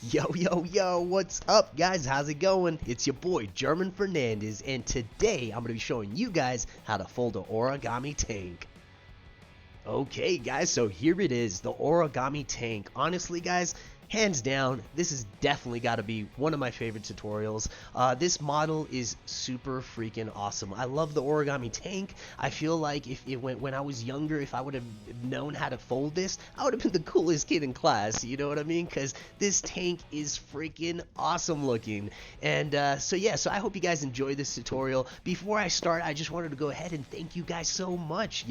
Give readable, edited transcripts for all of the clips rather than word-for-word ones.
Yo, what's up, guys? How's it going? It's your boy, German Fernandez, and today I'm going to be showing you guys how to fold an origami tank. Okay, guys, so here it is, the origami tank. Honestly, guys, hands down, this has definitely got to be one of my favorite tutorials. This model is super freaking awesome. I love the origami tank. I feel like when I was younger, if I would have known how to fold this, I would have been the coolest kid in class. You know what I mean? Because this tank is freaking awesome looking. And so I hope you guys enjoy this tutorial. Before I start, I just wanted to go ahead and thank you guys so much,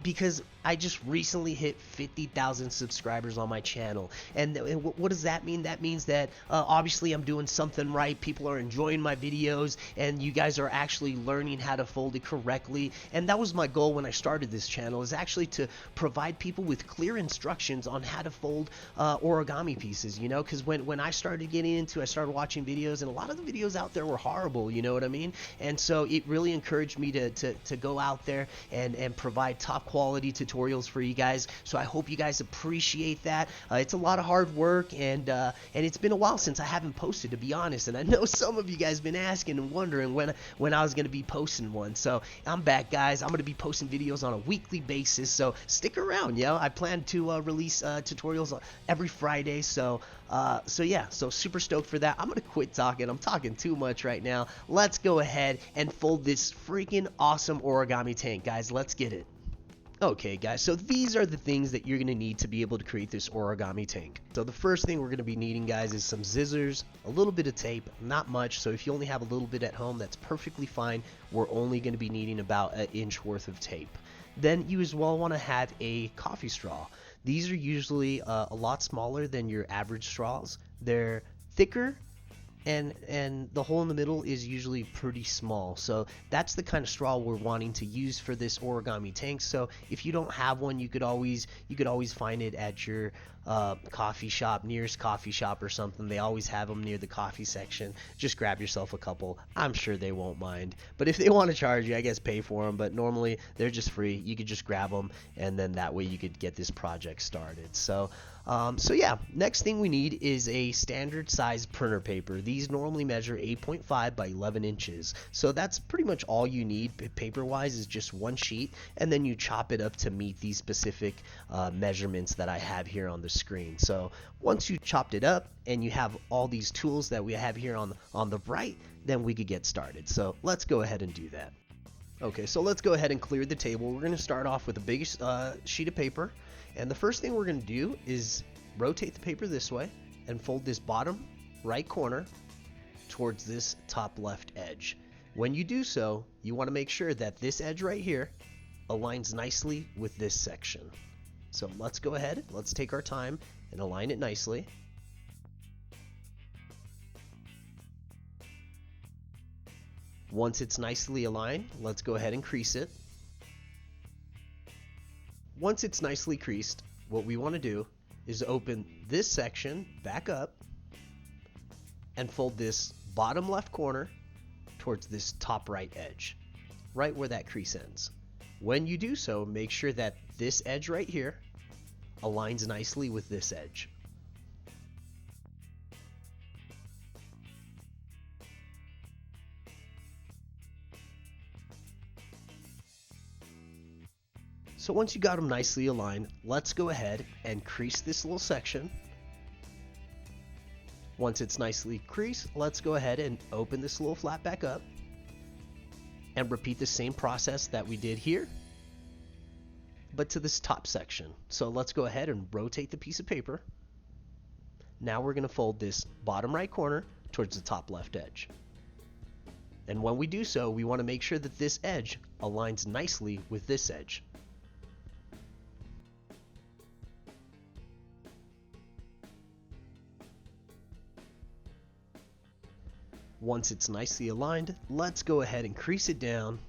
because I just recently hit 50,000 subscribers on my channel. And what does that mean? That means that obviously I'm doing something right. People are enjoying my videos, and you guys are actually learning how to fold it correctly. And that was my goal when I started this channel, is actually to provide people with clear instructions on how to fold origami pieces, because when I started getting into it, I started watching videos, and a lot of the videos out there were horrible, you know what I mean? And so it really encouraged me to go out there and provide top quality tutorials for you guys. So I hope you guys appreciate that. It's a lot of hard work, and it's been a while since I haven't posted, to be honest, and I know some of you guys been asking and wondering when I was going to be posting one. So I'm back, guys. I'm going to be posting videos on a weekly basis, so stick around. I plan to release tutorials every Friday, so super stoked for that. I'm going to quit talking. I'm talking too much right now. Let's go ahead and fold this freaking awesome origami tank, guys. Let's get it. Okay, guys, so these are the things that you're going to need to be able to create this origami tank. So the first thing we're going to be needing, guys, is some scissors, a little bit of tape, not much. So if you only have a little bit at home, that's perfectly fine. We're only going to be needing about an inch worth of tape. Then you as well want to have a coffee straw. These are usually a lot smaller than your average straws. They're thicker, and the hole in the middle is usually pretty small. So that's the kind of straw we're wanting to use for this origami tank. So if you don't have one, you could always find it at your coffee shop, nearest coffee shop or something. They always have them near the coffee section. Just grab yourself a couple. I'm sure they won't mind. But if they want to charge you, I guess pay for them. But normally they're just free. You could just grab them, and then that way you could get this project started. So next thing we need is a standard size printer paper. These normally measure 8.5 by 11 inches. So that's pretty much all you need paper wise, is just one sheet, and then you chop it up to meet these specific measurements that I have here on the screen. So once you chopped it up and you have all these tools that we have here on the right, then we could get started. So let's go ahead and do that. Okay, so let's go ahead and clear the table. We're going to start off with the biggest sheet of paper. And the first thing we're going to do is rotate the paper this way and fold this bottom right corner towards this top left edge. When you do so, you want to make sure that this edge right here aligns nicely with this section. So let's go ahead, let's take our time and align it nicely. Once it's nicely aligned, let's go ahead and crease it. Once it's nicely creased, what we want to do is open this section back up and fold this bottom left corner towards this top right edge, right where that crease ends. When you do so, make sure that this edge right here aligns nicely with this edge. So once you got them nicely aligned, let's go ahead and crease this little section. Once it's nicely creased, let's go ahead and open this little flap back up and repeat the same process that we did here, but to this top section. So let's go ahead and rotate the piece of paper. Now we're going to fold this bottom right corner towards the top left edge. And when we do so, we want to make sure that this edge aligns nicely with this edge. Once it's nicely aligned, let's go ahead and crease it down.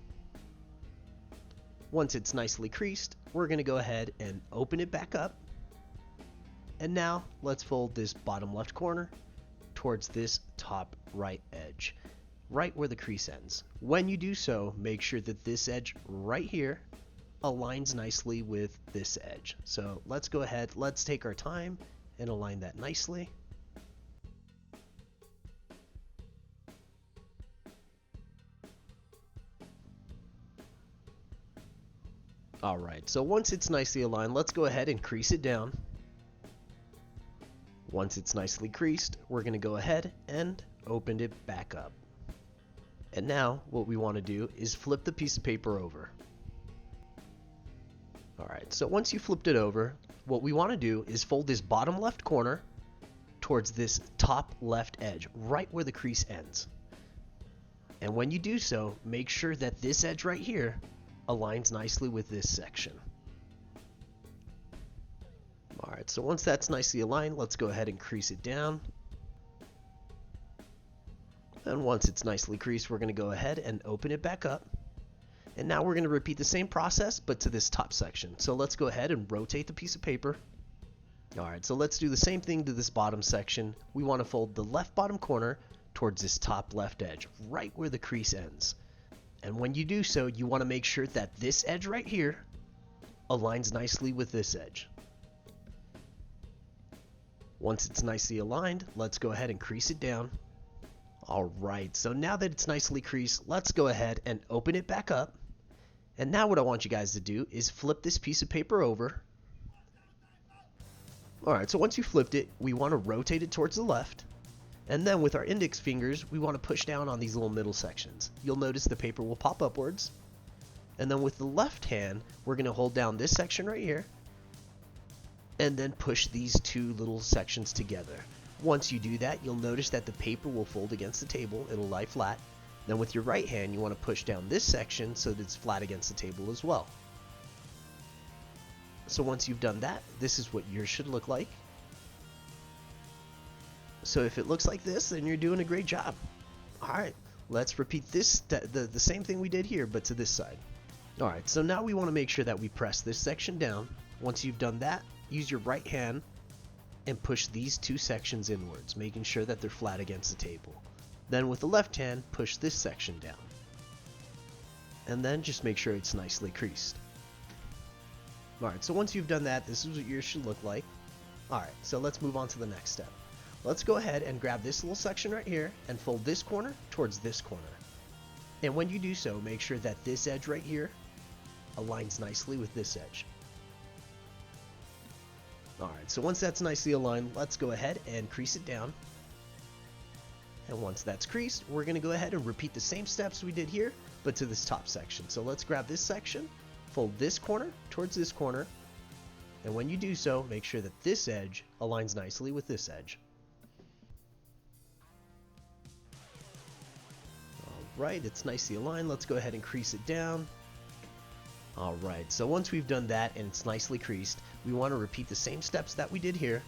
Once it's nicely creased, we're going to go ahead and open it back up. And now let's fold this bottom left corner towards this top right edge, right where the crease ends. When you do so, make sure that this edge right here aligns nicely with this edge. So let's go ahead, let's take our time and align that nicely. Alright, so once it's nicely aligned, let's go ahead and crease it down. Once it's nicely creased, we're going to go ahead and open it back up. And now what we want to do is flip the piece of paper over. Alright, so once you flipped it over, what we want to do is fold this bottom left corner towards this top left edge, right where the crease ends. And when you do so, make sure that this edge right here aligns nicely with this section. Alright, so once that's nicely aligned, let's go ahead and crease it down. And once it's nicely creased, we're going to go ahead and open it back up. And now we're going to repeat the same process, but to this top section. So let's go ahead and rotate the piece of paper. Alright, so let's do the same thing to this bottom section. We want to fold the left bottom corner towards this top left edge, right where the crease ends. And when you do so, you want to make sure that this edge right here aligns nicely with this edge. Once it's nicely aligned, let's go ahead and crease it down. Alright, so now that it's nicely creased, let's go ahead and open it back up. And now what I want you guys to do is flip this piece of paper over. Alright, so once you flipped it, we want to rotate it towards the left. And then with our index fingers, we want to push down on these little middle sections. You'll notice the paper will pop upwards. And then with the left hand, we're going to hold down this section right here. And then push these two little sections together. Once you do that, you'll notice that the paper will fold against the table. It'll lie flat. Then with your right hand, you want to push down this section so that it's flat against the table as well. So once you've done that, this is what yours should look like. So if it looks like this, then you're doing a great job. Alright, let's repeat this, the same thing we did here, but to this side. Alright, so now we want to make sure that we press this section down. Once you've done that, use your right hand and push these two sections inwards, making sure that they're flat against the table. Then with the left hand, push this section down. And then just make sure it's nicely creased. Alright, so once you've done that, this is what yours should look like. Alright, so let's move on to the next step. Let's go ahead and grab this little section right here and fold this corner towards this corner. And when you do so, make sure that this edge right here aligns nicely with this edge. Alright, so once that's nicely aligned, let's go ahead and crease it down. And once that's creased, we're going to go ahead and repeat the same steps we did here, but to this top section. So let's grab this section, fold this corner towards this corner, and when you do so, make sure that this edge aligns nicely with this edge. Alright, it's nicely aligned. Let's go ahead and crease it down. Alright, so once we've done that and it's nicely creased, we want to repeat the same steps that we did here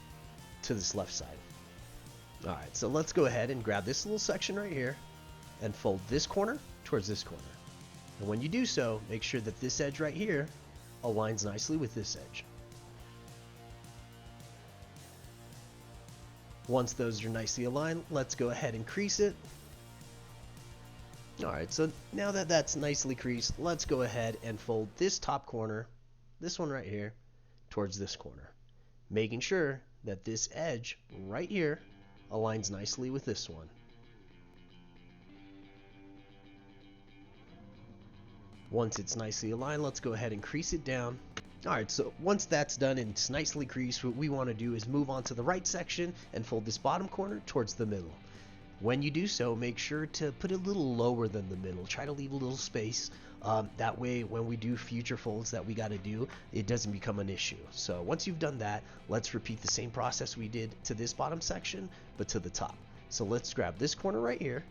to this left side. Alright, so let's go ahead and grab this little section right here and fold this corner towards this corner. And when you do so, make sure that this edge right here aligns nicely with this edge. Once those are nicely aligned, let's go ahead and crease it. Alright, so now that that's nicely creased, let's go ahead and fold this top corner, this one right here, towards this corner, making sure that this edge right here aligns nicely with this one. Once it's nicely aligned, let's go ahead and crease it down. Alright, so once that's done and it's nicely creased, what we want to do is move on to the right section and fold this bottom corner towards the middle. When you do so, make sure to put it a little lower than the middle. Try to leave a little space. That way, when we do future folds that we got to do, it doesn't become an issue. So once you've done that, let's repeat the same process we did to this bottom section, but to the top. So let's grab this corner right here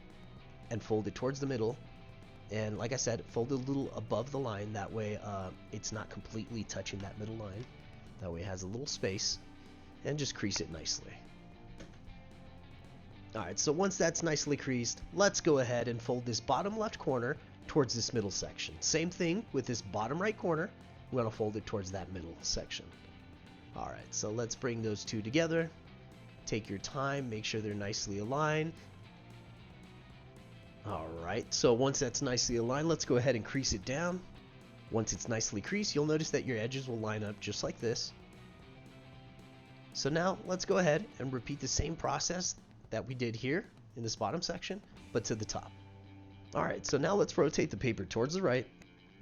and fold it towards the middle. And like I said, fold it a little above the line. That way, it's not completely touching that middle line. That way it has a little space. And just crease it nicely. Alright, so once that's nicely creased, let's go ahead and fold this bottom left corner towards this middle section. Same thing with this bottom right corner. We're going to fold it towards that middle section. Alright, so let's bring those two together. Take your time, make sure they're nicely aligned. Alright, so once that's nicely aligned, let's go ahead and crease it down. Once it's nicely creased, you'll notice that your edges will line up just like this. So now, let's go ahead and repeat the same process that we did here in this bottom section, but to the top. Alright, so now let's rotate the paper towards the right.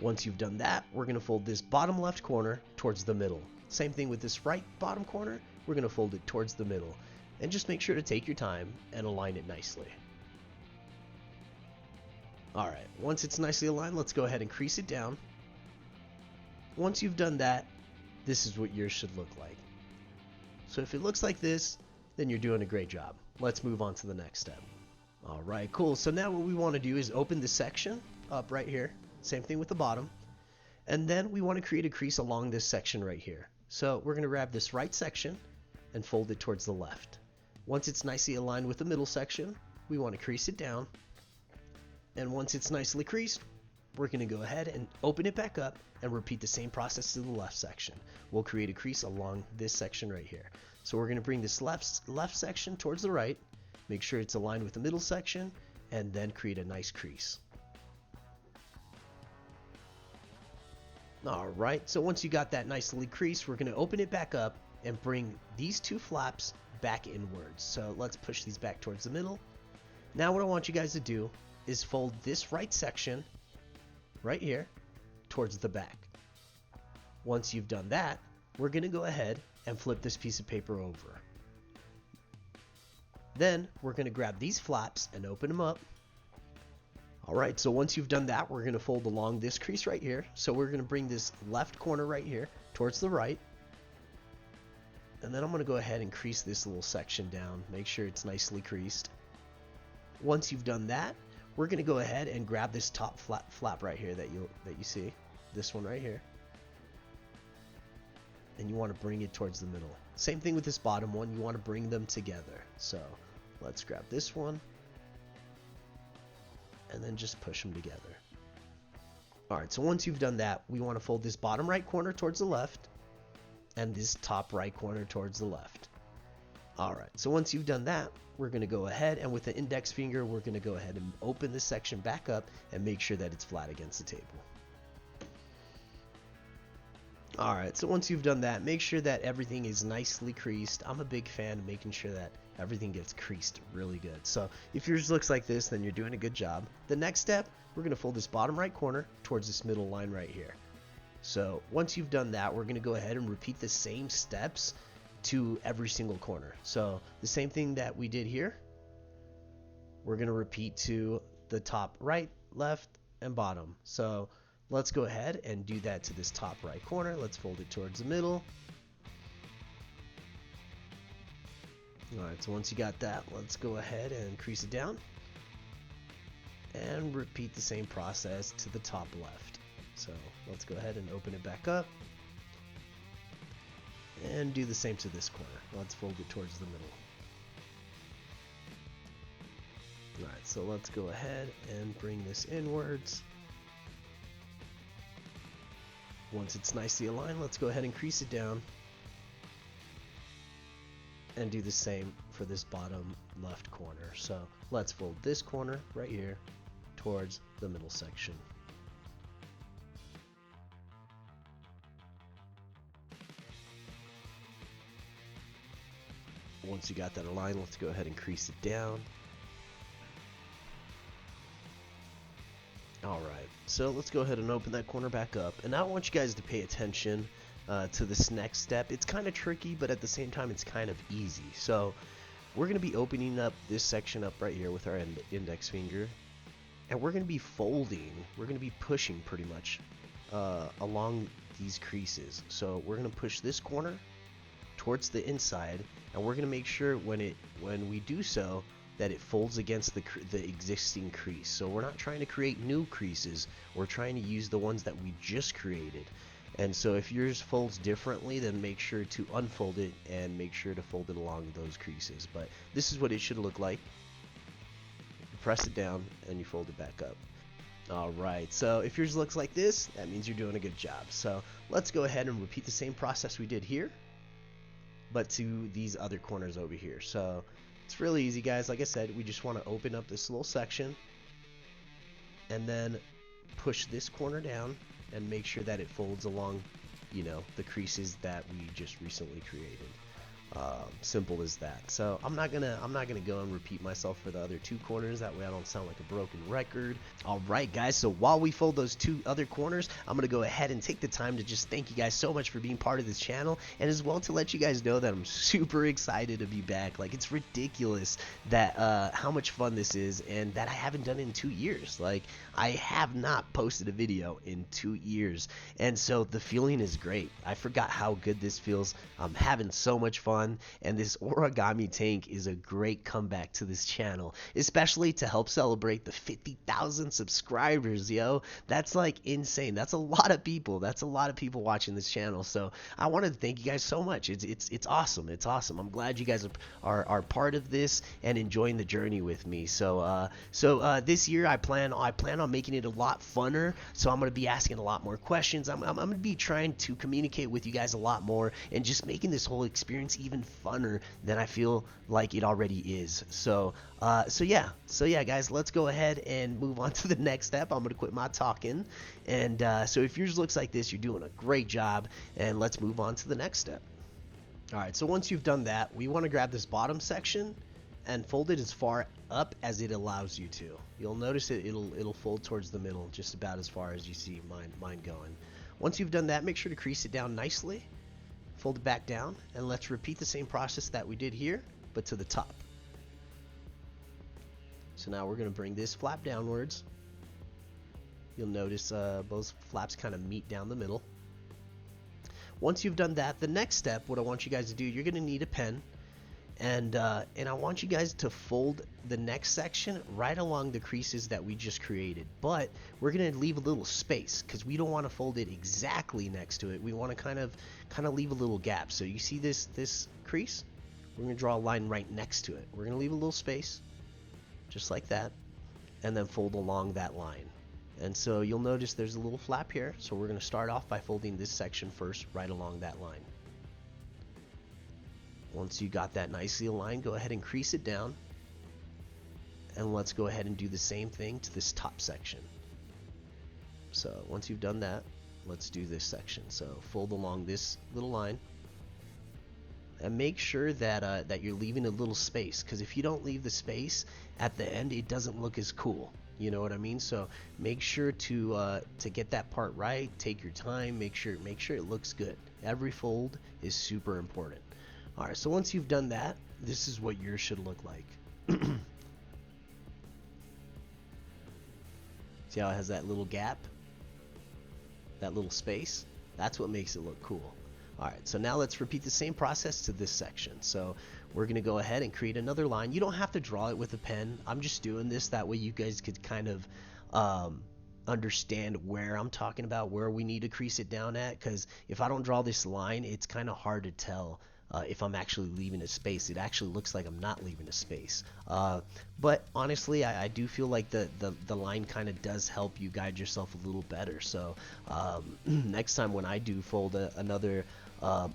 Once you've done that, we're going to fold this bottom left corner towards the middle. Same thing with this right bottom corner, we're going to fold it towards the middle. And just make sure to take your time and align it nicely. Alright, once it's nicely aligned, let's go ahead and crease it down. Once you've done that, this is what yours should look like. So if it looks like this, then you're doing a great job. Let's move on to the next step. Alright, cool. So now what we want to do is open this section up right here. Same thing with the bottom. And then we want to create a crease along this section right here. So we're going to grab this right section and fold it towards the left. Once it's nicely aligned with the middle section, we want to crease it down. And once it's nicely creased, we're going to go ahead and open it back up and repeat the same process to the left section. We'll create a crease along this section right here. So we're going to bring this left section towards the right, make sure it's aligned with the middle section, and then create a nice crease. Alright, so once you got that nicely creased, we're going to open it back up and bring these two flaps back inwards. So let's push these back towards the middle. Now what I want you guys to do is fold this right section right here towards the back. Once you've done that, we're going to go ahead and flip this piece of paper over. Then we're going to grab these flaps and open them up. Alright, so once you've done that, we're going to fold along this crease right here. So we're going to bring this left corner right here towards the right. And then I'm going to go ahead and crease this little section down. Make sure it's nicely creased. Once you've done that, we're going to go ahead and grab this top flap right here that you see. This one right here. And you want to bring it towards the middle. Same thing with this bottom one. You want to bring them together. So let's grab this one. And then just push them together. Alright, so once you've done that, we want to fold this bottom right corner towards the left and this top right corner towards the left. Alright, so once you've done that, we're going to go ahead and with the index finger, we're going to go ahead and open this section back up and make sure that it's flat against the table. Alright, so once you've done that, make sure that everything is nicely creased. I'm a big fan of making sure that everything gets creased really good. So if yours looks like this, then you're doing a good job. The next step, we're going to fold this bottom right corner towards this middle line right here. So once you've done that, we're going to go ahead and repeat the same steps to every single corner. So the same thing that we did here, we're going to repeat to the top right, left, and bottom. So let's go ahead and do that to this top right corner. Let's fold it towards the middle. Alright, so once you got that, let's go ahead and crease it down. And repeat the same process to the top left. So let's go ahead and open it back up. And do the same to this corner. Let's fold it towards the middle. Alright, so let's go ahead and bring this inwards. Once it's nicely aligned, let's go ahead and crease it down. And do the same for this bottom left corner. So let's fold this corner right here towards the middle section. Once you got that aligned, let's go ahead and crease it down. Alright, so let's go ahead and open that corner back up. And now I want you guys to pay attention to this next step. It's kind of tricky, but at the same time it's kind of easy. So we're going to be opening up this section up right here with our index finger, and we're going to be folding, we're going to be pushing pretty much along these creases. So we're going to push this corner towards the inside, and we're going to make sure when we do so that it folds against the existing crease. So we're not trying to create new creases, we're trying to use the ones that we just created. And so if yours folds differently, then make sure to unfold it and make sure to fold it along those creases. But this is what it should look like. You press it down and you fold it back up. Alright, so if yours looks like this, that means you're doing a good job. So let's go ahead and repeat the same process we did here, but to these other corners over here. So it's really easy, guys. Like I said, we just want to open up this little section and then push this corner down and make sure that it folds along, you know, the creases that we just recently created. Simple as that. So I'm not gonna go and repeat myself for the other two corners. That way I don't sound like a broken record. All right, guys. So while we fold those two other corners, I'm gonna go ahead and take the time to just thank you guys so much for being part of this channel, and as well to let you guys know that I'm super excited to be back. Like, it's ridiculous that how much fun this is, and that I haven't done it in 2 years. Like, I have not posted a video in 2 years, and so the feeling is great. I forgot how good this feels. I'm having so much fun, and this origami tank is a great comeback to this channel, especially to help celebrate the 50,000 subscribers. Yo, that's like insane. That's a lot of people. That's a lot of people watching this channel. So I wanted to thank you guys so much. It's awesome. It's awesome. I'm glad you guys are part of this and enjoying the journey with me. So this year I plan on making it a lot funner. So I'm gonna be asking a lot more questions. I'm gonna be trying to communicate with you guys a lot more, and just making this whole experience even funner than I feel like it already is. So yeah, guys, let's go ahead and move on to the next step. I'm gonna quit my talking, and so if yours looks like this, you're doing a great job, and let's move on to the next step. All right, so once you've done that, we want to grab this bottom section and fold it as far up as it allows you to. You'll notice it'll fold towards the middle, just about as far as you see mine going. Once you've done that, make sure to crease it down nicely, fold it back down, and let's repeat the same process that we did here, but to the top. So now we're going to bring this flap downwards. You'll notice both flaps kind of meet down the middle. Once you've done that, the next step, what I want you guys to do, you're going to need a pen, and I want you guys to fold the next section right along the creases that we just created, but we're going to leave a little space because we don't want to fold it exactly next to it. We want to kind of leave a little gap. So you see this crease? We're going to draw a line right next to it. We're going to leave a little space, just like that, and then fold along that line. And so you'll notice there's a little flap here, so we're going to start off by folding this section first right along that line. Once you got that nicely aligned, go ahead and crease it down, and let's go ahead and do the same thing to this top section. So once you've done that, let's do this section. So fold along this little line, and make sure that that you're leaving a little space, because if you don't leave the space at the end, it doesn't look as cool. You know what I mean? So make sure to get that part right. Take your time. Make sure it looks good. Every fold is super important. All right. So once you've done that, this is what yours should look like. See how it has that little gap, that little space? That's what makes it look cool. All right, so now let's repeat the same process to this section. So we're going to go ahead and create another line. You don't have to draw it with a pen. I'm just doing this that way you guys could kind of understand where I'm talking about, where we need to crease it down at, because if I don't draw this line, it's kind of hard to tell if I'm actually leaving a space. It actually looks like I'm not leaving a space. But honestly, I do feel like the line kind of does help you guide yourself a little better. So next time when I do fold another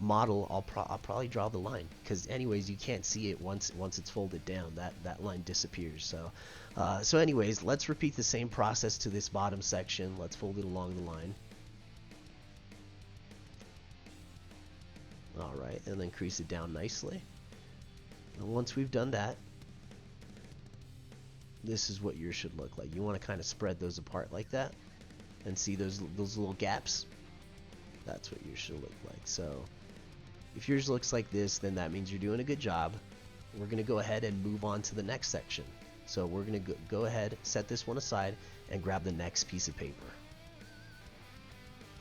model, I'll probably draw the line, because anyways you can't see it once it's folded down. That line disappears. So anyways, let's repeat the same process to this bottom section. Let's fold it along the line. Alright, and then crease it down nicely. And once we've done that, this is what yours should look like. You want to kind of spread those apart like that, and see those little gaps? That's what yours should look like. So if yours looks like this, then that means you're doing a good job. We're going to go ahead and move on to the next section. So we're going to go ahead, set this one aside, and grab the next piece of paper.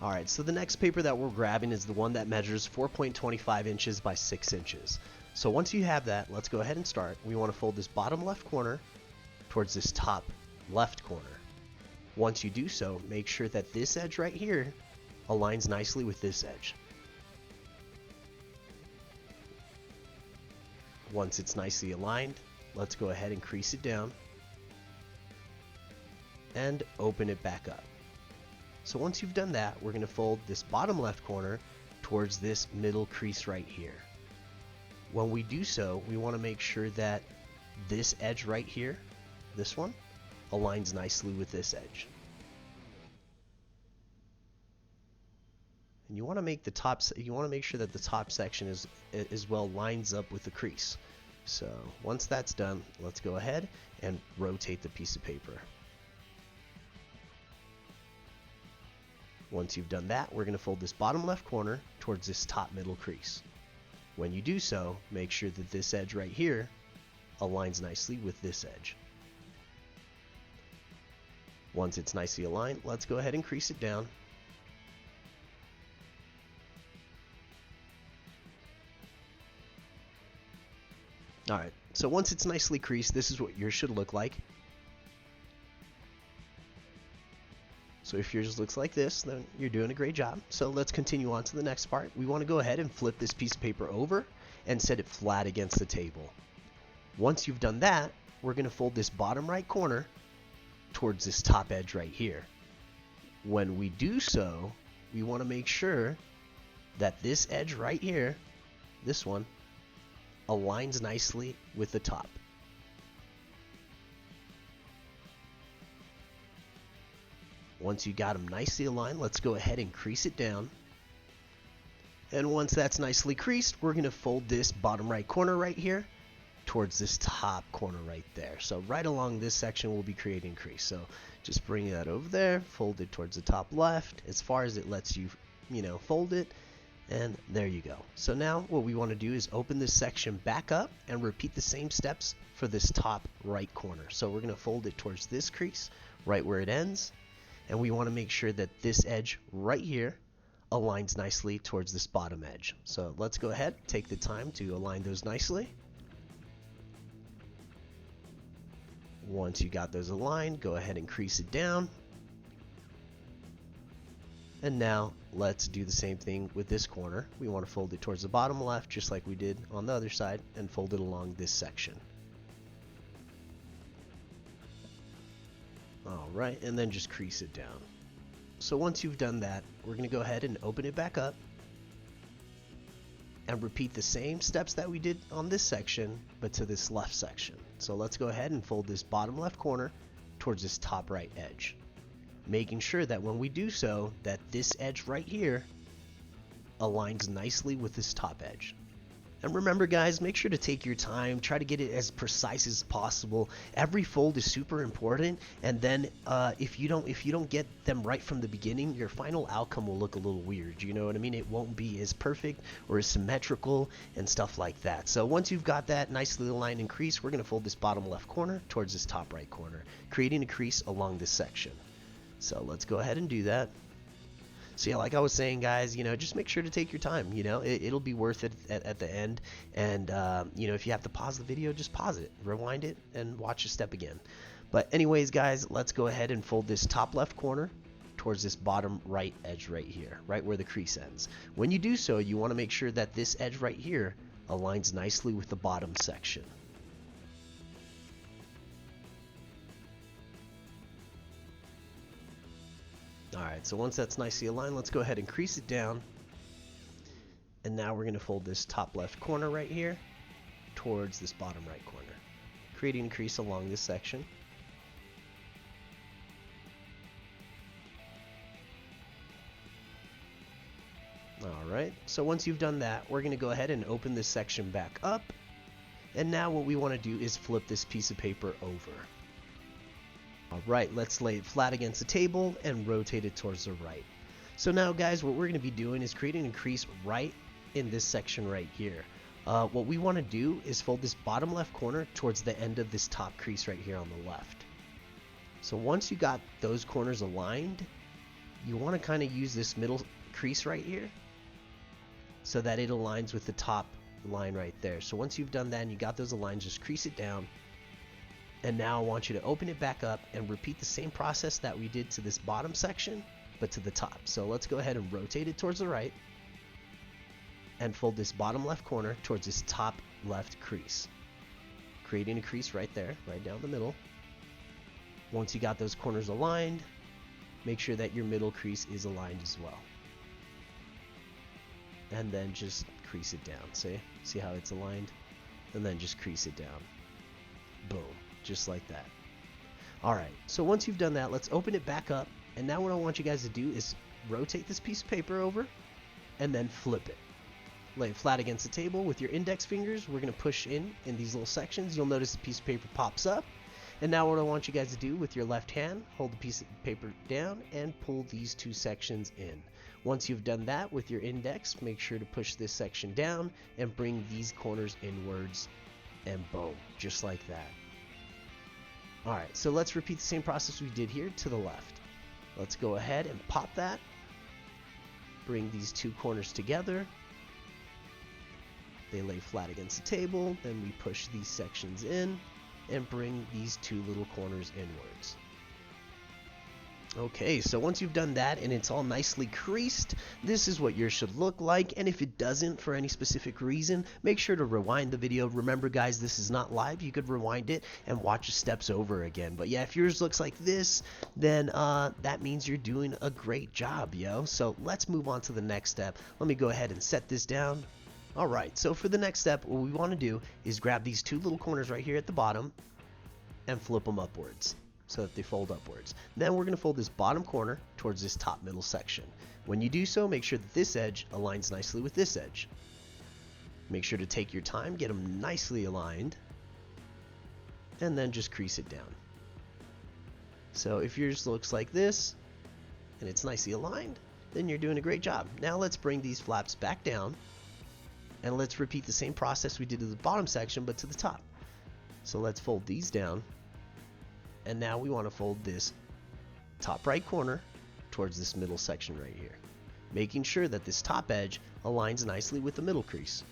Alright, so the next paper that we're grabbing is the one that measures 4.25 inches by 6 inches. So once you have that, let's go ahead and start. We want to fold this bottom left corner towards this top left corner. Once you do so, make sure that this edge right here aligns nicely with this edge. Once it's nicely aligned, let's go ahead and crease it down and open it back up. So once you've done that, we're going to fold this bottom left corner towards this middle crease right here. When we do so, we want to make sure that this edge right here, this one, aligns nicely with this edge. and you want to make the make sure that the top section is as well lines up with the crease. So once that's done, let's go ahead and rotate the piece of paper. Once you've done that, we're going to fold this bottom left corner towards this top middle crease. When you do so, make sure that this edge right here aligns nicely with this edge. Once it's nicely aligned, let's go ahead and crease it down. Alright, so once it's nicely creased, this is what yours should look like. So if yours looks like this, then you're doing a great job. So let's continue on to the next part. We want to go ahead and flip this piece of paper over and set it flat against the table. Once you've done that, we're going to fold this bottom right corner towards this top edge right here. When we do so, we want to make sure that this edge right here, this one, aligns nicely with the top. Once you got them nicely aligned, let's go ahead and crease it down. And once that's nicely creased, we're going to fold this bottom right corner right here towards this top corner right there. So right along this section, we'll be creating crease. So just bring that over there, fold it towards the top left as far as it lets you, fold it. And there you go. So now what we want to do is open this section back up and repeat the same steps for this top right corner. So we're going to fold it towards this crease right where it ends. And we want to make sure that this edge right here aligns nicely towards this bottom edge. So let's go ahead, take the time to align those nicely. Once you got those aligned, go ahead and crease it down. And now let's do the same thing with this corner. We want to fold it towards the bottom left, just like we did on the other side, and fold it along this section. Alright, and then just crease it down. So once you've done that, we're going to go ahead and open it back up and repeat the same steps that we did on this section, but to this left section. So let's go ahead and fold this bottom left corner towards this top right edge, making sure that when we do so, that this edge right here aligns nicely with this top edge. And remember guys, make sure to take your time, try to get it as precise as possible. Every fold is super important, and then if you don't get them right from the beginning, your final outcome will look a little weird. You know what I mean? It won't be as perfect or as symmetrical and stuff like that. So once you've got that nicely aligned and creased, we're going to fold this bottom left corner towards this top right corner, creating a crease along this section. So let's go ahead and do that. So yeah, like I was saying, guys, just make sure to take your time. It'll be worth it at the end. And if you have to pause the video, just pause it, rewind it, and watch a step again. But anyways, guys, let's go ahead and fold this top left corner towards this bottom right edge right here, right where the crease ends. When you do so, you want to make sure that this edge right here aligns nicely with the bottom section. Alright, so once that's nicely aligned, let's go ahead and crease it down. And now we're going to fold this top left corner right here towards this bottom right corner, creating a crease along this section. Alright, so once you've done that, we're going to go ahead and open this section back up. And now what we want to do is flip this piece of paper over. Alright, let's lay it flat against the table and rotate it towards the right. So now guys, what we're going to be doing is creating a crease right in this section right here. What we want to do is fold this bottom left corner towards the end of this top crease right here on the left. So once you got those corners aligned, you want to kind of use this middle crease right here so that it aligns with the top line right there. So once you've done that and you got those aligned, just crease it down. And now I want you to open it back up and repeat the same process that we did to this bottom section, but to the top. So let's go ahead and rotate it towards the right and fold this bottom left corner towards this top left crease, creating a crease right there, right down the middle. Once you got those corners aligned, make sure that your middle crease is aligned as well. And then just crease it down. See how it's aligned? And then just crease it down. Boom. Just like that. Alright, so once you've done that, let's open it back up. And now what I want you guys to do is rotate this piece of paper over and then flip it. Lay it flat against the table with your index fingers. We're going to push in these little sections. You'll notice the piece of paper pops up. And now what I want you guys to do with your left hand, hold the piece of paper down and pull these two sections in. Once you've done that with your index, make sure to push this section down and bring these corners inwards, and boom, just like that. Alright, so let's repeat the same process we did here to the left. Let's go ahead and pop that. Bring these two corners together. They lay flat against the table. Then we push these sections in and bring these two little corners inwards. Okay, so once you've done that and it's all nicely creased, this is what yours should look like. And if it doesn't for any specific reason, make sure to rewind the video. Remember guys, this is not live. You could rewind it and watch the steps over again. But yeah, if yours looks like this, then that means you're doing a great job, yo. So let's move on to the next step. Let me go ahead and set this down. Alright, so for the next step, what we want to do is grab these two little corners right here at the bottom and flip them upwards so that they fold upwards. Then we're going to fold this bottom corner towards this top middle section. When you do so, make sure that this edge aligns nicely with this edge. Make sure to take your time, get them nicely aligned, and then just crease it down. So if yours looks like this, and it's nicely aligned, then you're doing a great job. Now let's bring these flaps back down, and let's repeat the same process we did to the bottom section, but to the top. So let's fold these down. And now we want to fold this top right corner towards this middle section right here, making sure that this top edge aligns nicely with the middle crease.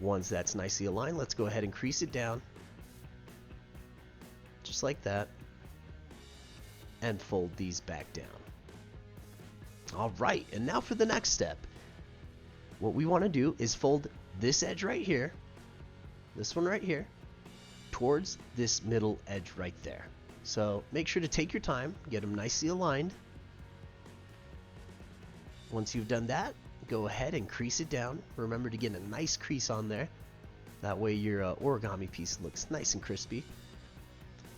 Once that's nicely aligned, let's go ahead and crease it down, just like that, and fold these back down. Alright, and now for the next step. What we want to do is fold this edge right here, this one right here, towards this middle edge right there. So make sure to take your time, get them nicely aligned. Once you've done that, go ahead and crease it down. Remember to get a nice crease on there. That way your origami piece looks nice and crispy.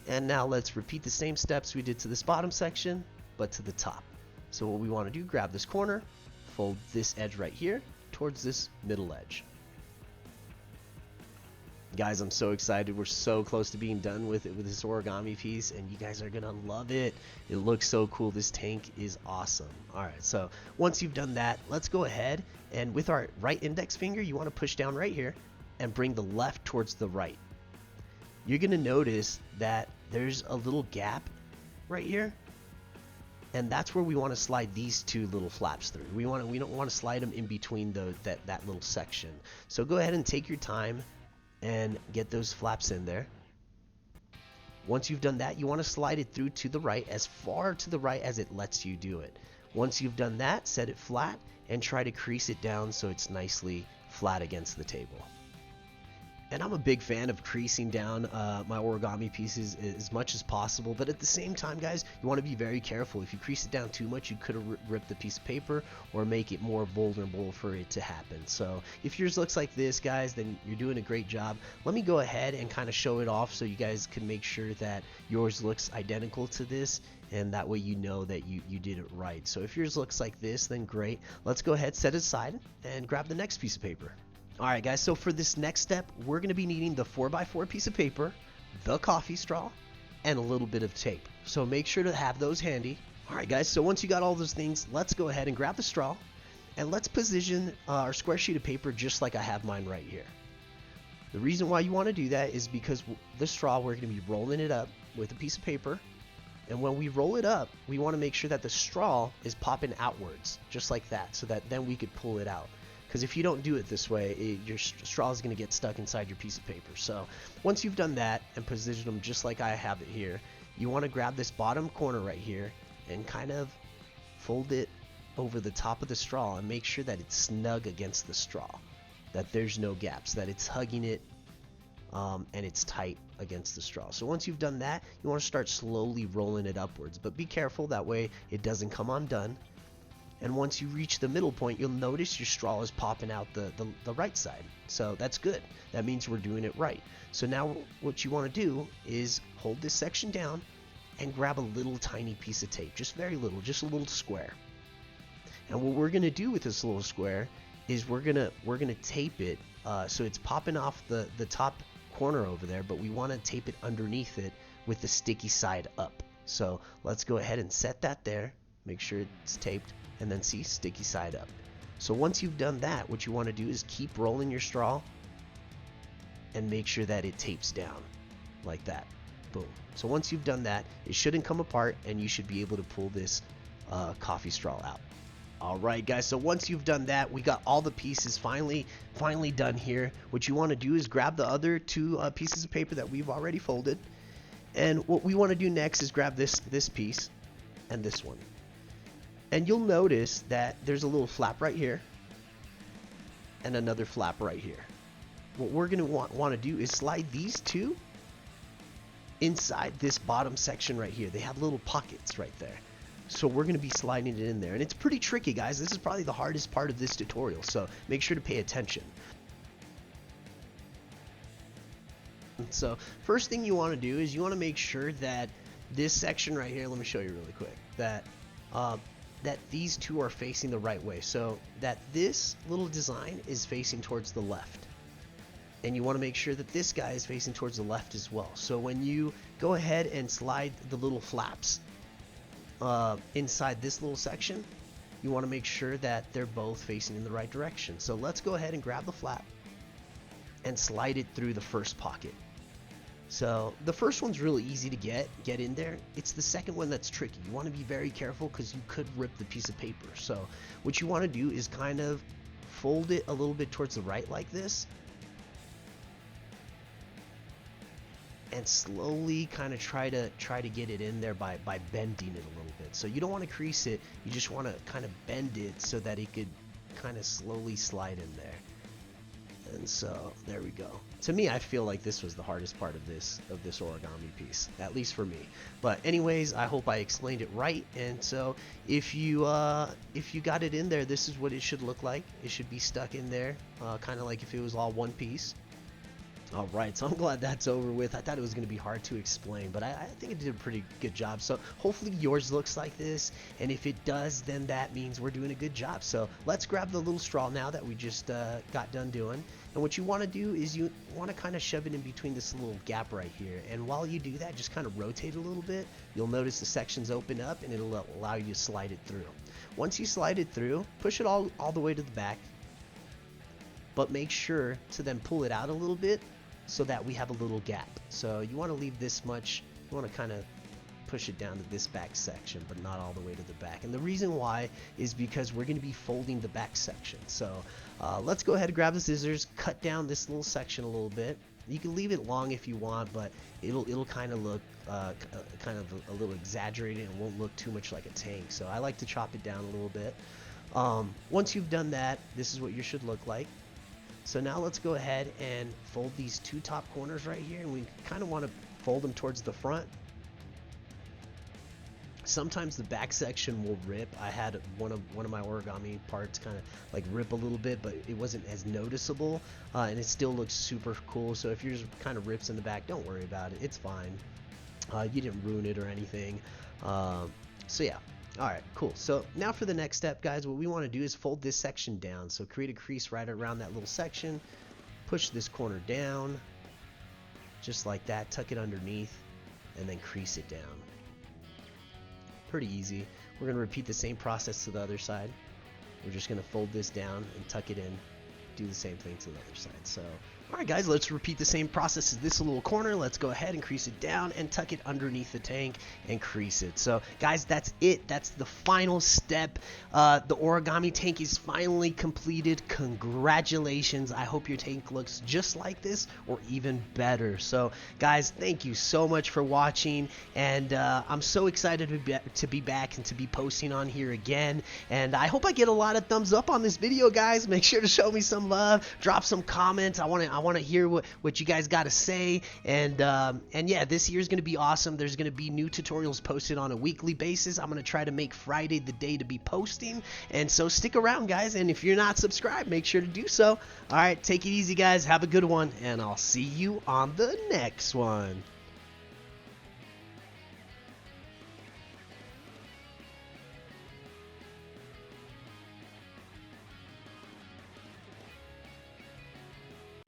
And now let's repeat the same steps we did to this bottom section, but to the top. So what we want to do, grab this corner, fold this edge right here towards this middle edge. Guys, I'm so excited. We're so close to being done with this origami piece, and you guys are gonna love it. It looks so cool. This tank is awesome. Alright, so once you've done that, let's go ahead and with our right index finger, you want to push down right here and bring the left towards the right. You're gonna notice that there's a little gap right here, and that's where we want to slide these two little flaps through. We don't want to slide them in between that little section. So go ahead and take your time and get those flaps in there. Once you've done that, you want to slide it through to the right, as far to the right as it lets you do it. Once you've done that, set it flat and try to crease it down so it's nicely flat against the table. And I'm a big fan of creasing down my origami pieces as much as possible, but at the same time, guys, you want to be very careful. If you crease it down too much, you could have ripped the piece of paper or make it more vulnerable for it to happen. So if yours looks like this, guys, then you're doing a great job. Let me go ahead and kind of show it off so you guys can make sure that yours looks identical to this, and that way you know that you did it right. So if yours looks like this, then great. Let's go ahead, set it aside, and grab the next piece of paper. Alright guys, so for this next step, we're going to be needing the 4x4 piece of paper, the coffee straw, and a little bit of tape. So make sure to have those handy. Alright guys, so once you got all those things, let's go ahead and grab the straw, and let's position our square sheet of paper just like I have mine right here. The reason why you want to do that is because the straw, we're going to be rolling it up with a piece of paper, and when we roll it up, we want to make sure that the straw is popping outwards, just like that, so that then we could pull it out. Because if you don't do it this way, your straw is going to get stuck inside your piece of paper. So once you've done that and position them just like I have it here, you want to grab this bottom corner right here and kind of fold it over the top of the straw and make sure that it's snug against the straw, that there's no gaps, that it's hugging it and it's tight against the straw. So once you've done that, you want to start slowly rolling it upwards, but be careful, that way it doesn't come undone. And once you reach the middle point, you'll notice your straw is popping out the right side. So that's good. That means we're doing it right. So now what you want to do is hold this section down and grab a little tiny piece of tape, just very little, just a little square. And what we're gonna do with this little square is we're gonna tape it so it's popping off the top corner over there, but we want to tape it underneath it with the sticky side up. So let's go ahead and set that there, make sure it's taped, and then see, sticky side up. So once you've done that, what you want to do is keep rolling your straw and make sure that it tapes down like that. Boom. So once you've done that, it shouldn't come apart and you should be able to pull this coffee straw out. Alright guys, so once you've done that, we got all the pieces finally done here. What you want to do is grab the other two pieces of paper that we've already folded, and what we want to do next is grab this piece and this one. And you'll notice that there's a little flap right here and another flap right here. What we're going to want to do is slide these two inside this bottom section right here. They have little pockets right there. So we're going to be sliding it in there. And it's pretty tricky, guys. This is probably the hardest part of this tutorial, so make sure to pay attention. So first thing you want to do is you want to make sure that this section right here, let me show you really quick, that these two are facing the right way. So that this little design is facing towards the left. And you want to make sure that this guy is facing towards the left as well. So when you go ahead and slide the little flaps inside this little section, you want to make sure that they're both facing in the right direction. So let's go ahead and grab the flap and slide it through the first pocket. So the first one's really easy to get in there. It's the second one that's tricky. You want to be very careful because you could rip the piece of paper. So what you want to do is kind of fold it a little bit towards the right like this, and slowly kind of try to get it in there by bending it a little bit. So you don't want to crease it, you just want to kind of bend it so that it could kind of slowly slide in there. And so there we go. To me, I feel like this was the hardest part of this origami piece, at least for me. But anyways, I hope I explained it right. And so if you got it in there, this is what it should look like. It should be stuck in there, kind of like if it was all one piece. Alright, so I'm glad that's over with. I thought it was going to be hard to explain, but I think it did a pretty good job. So hopefully yours looks like this, and if it does, then that means we're doing a good job. So let's grab the little straw now that we just got done doing. And what you want to do is you want to kind of shove it in between this little gap right here. And while you do that, just kind of rotate a little bit. You'll notice the sections open up, and it'll allow you to slide it through. Once you slide it through, push it all the way to the back, but make sure to then pull it out a little bit, so that we have a little gap. So you want to leave this much, you want to kind of push it down to this back section, but not all the way to the back. And the reason why is because we're going to be folding the back section. So let's go ahead and grab the scissors, cut down this little section a little bit. You can leave it long if you want, but it'll kind of look kind of a little exaggerated and won't look too much like a tank. So I like to chop it down a little bit. Once you've done that, this is what yours should look like. So now let's go ahead and fold these two top corners right here, and we kind of want to fold them towards the front. Sometimes the back section will rip. I had one of my origami parts kind of like rip a little bit, but it wasn't as noticeable, and it still looks super cool. So if yours kind of rips in the back, don't worry about it. It's fine. You didn't ruin it or anything. So yeah. Alright, cool. So now for the next step, guys, what we want to do is fold this section down. So create a crease right around that little section, push this corner down, just like that, tuck it underneath, and then crease it down. Pretty easy. We're going to repeat the same process to the other side. We're just going to fold this down and tuck it in, do the same thing to the other side. So alright guys, let's repeat the same process as this little corner. Let's go ahead and crease it down and tuck it underneath the tank and crease it. So guys, that's it. That's the final step. The origami tank is finally completed. Congratulations. I hope your tank looks just like this or even better. So guys, thank you so much for watching, and I'm so excited to be back and to be posting on here again. And I hope I get a lot of thumbs up on this video, guys. Make sure to show me some love, drop some comments. I want to hear what you guys got to say, and yeah, this year's gonna be awesome. There's gonna be new tutorials posted on a weekly basis. I'm gonna try to make Friday the day to be posting, and so stick around, guys. And if you're not subscribed, make sure to do so. All right, take it easy, guys. Have a good one, and I'll see you on the next one.